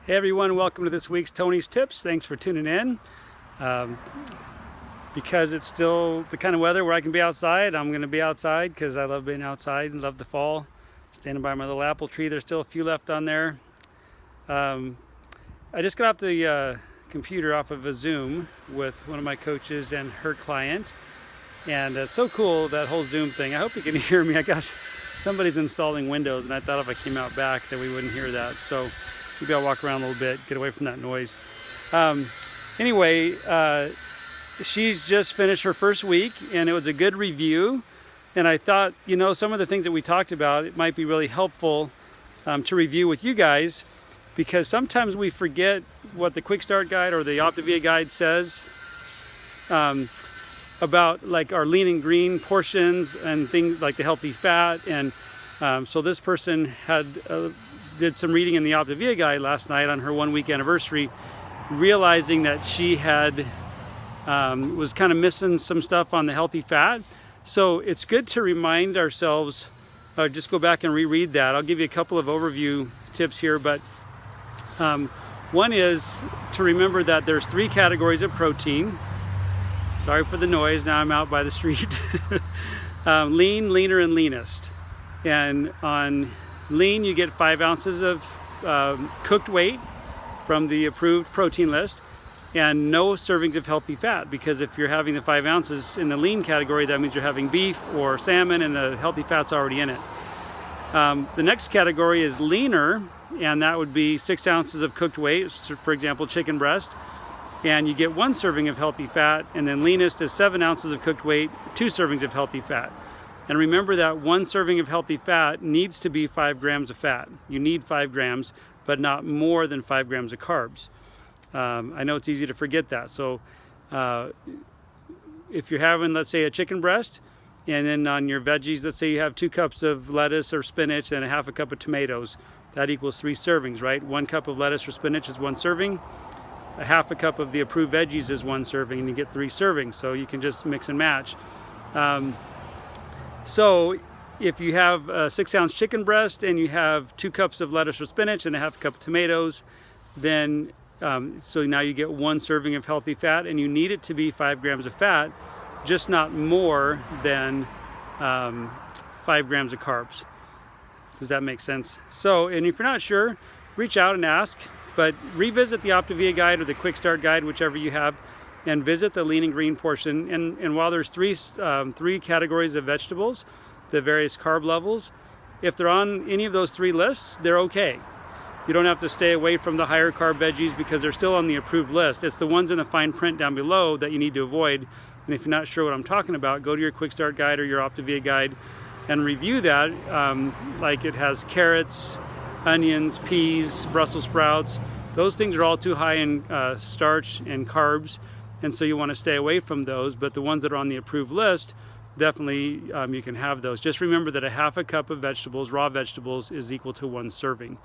Hey everyone, welcome to this week's Tony's Tips. Thanks for tuning in. Because it's still the kind of weather where I can be outside, I'm going to be outside because I love being outside and love the fall. Standing by my little apple tree, there's still a few left on there. I just got off the computer off of a Zoom with one of my coaches and her client. And it's so cool, that whole Zoom thing. I hope you can hear me. Somebody's installing Windows and I thought if I came out back that we wouldn't hear that. So maybe I'll walk around a little bit, get away from that noise. Anyway, she's just finished her first week and it was a good review. And I thought, some of the things that we talked about, it might be really helpful to review with you guys, because sometimes we forget what the Quick Start Guide or the Optavia Guide says about like our lean and green portions and things like the healthy fat. And so this person did some reading in the Optavia Guide last night on her 1 week anniversary, realizing that she was kind of missing some stuff on the healthy fat. So it's good to remind ourselves, just go back and reread that. I'll give you a couple of overview tips here, but one is to remember that there's 3 categories of protein. Sorry for the noise, now I'm out by the street. Lean, leaner, and leanest. And on lean, you get 5 ounces of cooked weight from the approved protein list, and no servings of healthy fat, because if you're having the 5 ounces in the lean category, that means you're having beef or salmon and the healthy fat's already in it. The next category is leaner, and that would be 6 ounces of cooked weight, for example, chicken breast, and you get 1 serving of healthy fat. And then leanest is 7 ounces of cooked weight, 2 servings of healthy fat. And remember that 1 serving of healthy fat needs to be 5 grams of fat. You need 5 grams, but not more than 5 grams of carbs. I know it's easy to forget that. So if you're having, let's say, a chicken breast, and then on your veggies, let's say you have 2 cups of lettuce or spinach and a half a cup of tomatoes, that equals 3 servings, right? 1 cup of lettuce or spinach is 1 serving. A half a cup of the approved veggies is 1 serving, and you get 3 servings. So you can just mix and match. So if you have a 6-ounce chicken breast and you have 2 cups of lettuce or spinach and a half a cup of tomatoes, then so now you get 1 serving of healthy fat, and you need it to be 5 grams of fat, just not more than 5 grams of carbs. Does that make sense? So, and if you're not sure, reach out and ask, but revisit the Optavia Guide or the Quick Start Guide, whichever you have, and visit the lean and green portion. And while there's 3 categories of vegetables, the various carb levels, if they're on any of those 3 lists, they're okay. You don't have to stay away from the higher carb veggies because they're still on the approved list. It's the ones in the fine print down below that you need to avoid. And if you're not sure what I'm talking about, go to your Quick Start Guide or your Optavia Guide and review that. Like it has carrots, onions, peas, Brussels sprouts. Those things are all too high in starch and carbs, and so you want to stay away from those. But the ones that are on the approved list, definitely you can have those. Just remember that a half a cup of vegetables, raw vegetables, is equal to 1 serving,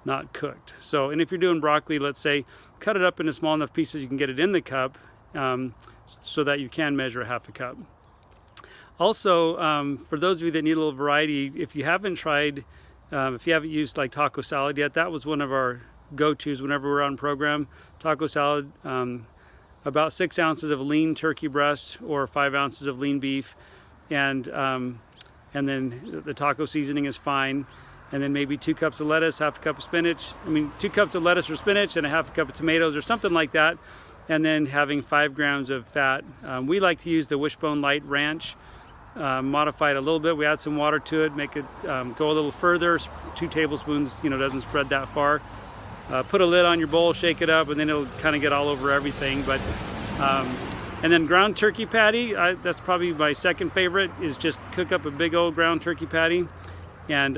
not cooked. So, and if you're doing broccoli, let's say, cut it up into small enough pieces you can get it in the cup, so that you can measure a half a cup. Also, for those of you that need a little variety, if you haven't tried, if you haven't used like taco salad yet, that was one of our go-tos whenever we're on program. Taco salad, about 6 ounces of lean turkey breast or 5 ounces of lean beef, and then the taco seasoning is fine. And then maybe 2 cups of lettuce, half a cup of spinach. 2 cups of lettuce or spinach and a half a cup of tomatoes or something like that. And then having 5 grams of fat. We like to use the Wishbone Light Ranch, modify it a little bit. We add some water to it, make it go a little further. 2 tablespoons, doesn't spread that far. Put a lid on your bowl, shake it up, and then it'll kind of get all over everything. But and then ground turkey patty, that's probably my second favorite, is just cook up a big old ground turkey patty and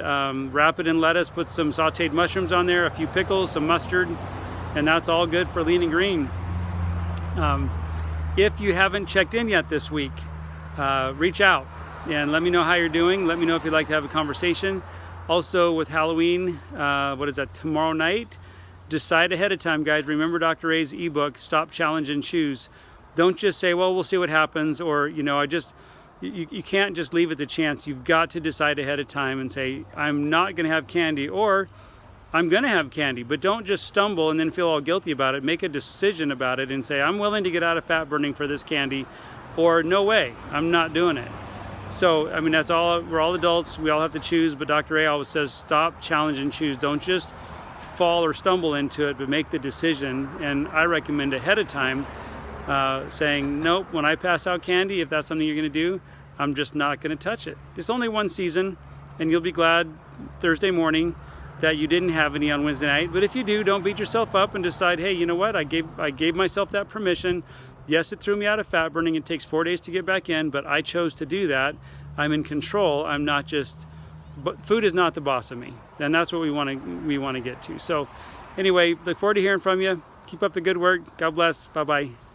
wrap it in lettuce, put some sauteed mushrooms on there, a few pickles, some mustard, and that's all good for lean and green. If you haven't checked in yet this week, reach out and let me know how you're doing. Let me know if you'd like to have a conversation. Also with Halloween, tomorrow night, decide ahead of time, guys. Remember Dr. A's ebook, Stop, Challenge, and Choose. Don't just say, well, we'll see what happens, or, you can't just leave it to chance. You've got to decide ahead of time and say, I'm not going to have candy, or I'm gonna have candy, but don't just stumble and then feel all guilty about it. Make a decision about it and say, I'm willing to get out of fat burning for this candy, or no way, I'm not doing it. So, I mean, that's all, we're all adults, we all have to choose, but Dr. A always says, stop, challenge, and choose. Don't just fall or stumble into it, but make the decision. And I recommend ahead of time saying, nope, when I pass out candy, if that's something you're gonna do, I'm just not gonna touch it. It's only one season, and you'll be glad Thursday morning that you didn't have any on Wednesday night. But if you do, don't beat yourself up and decide, hey, you know what, I gave myself that permission. Yes, it threw me out of fat burning. It takes 4 days to get back in, but I chose to do that. I'm in control. I'm not just, but food is not the boss of me. And that's what we want to get to. So anyway, look forward to hearing from you. Keep up the good work. God bless. Bye-bye.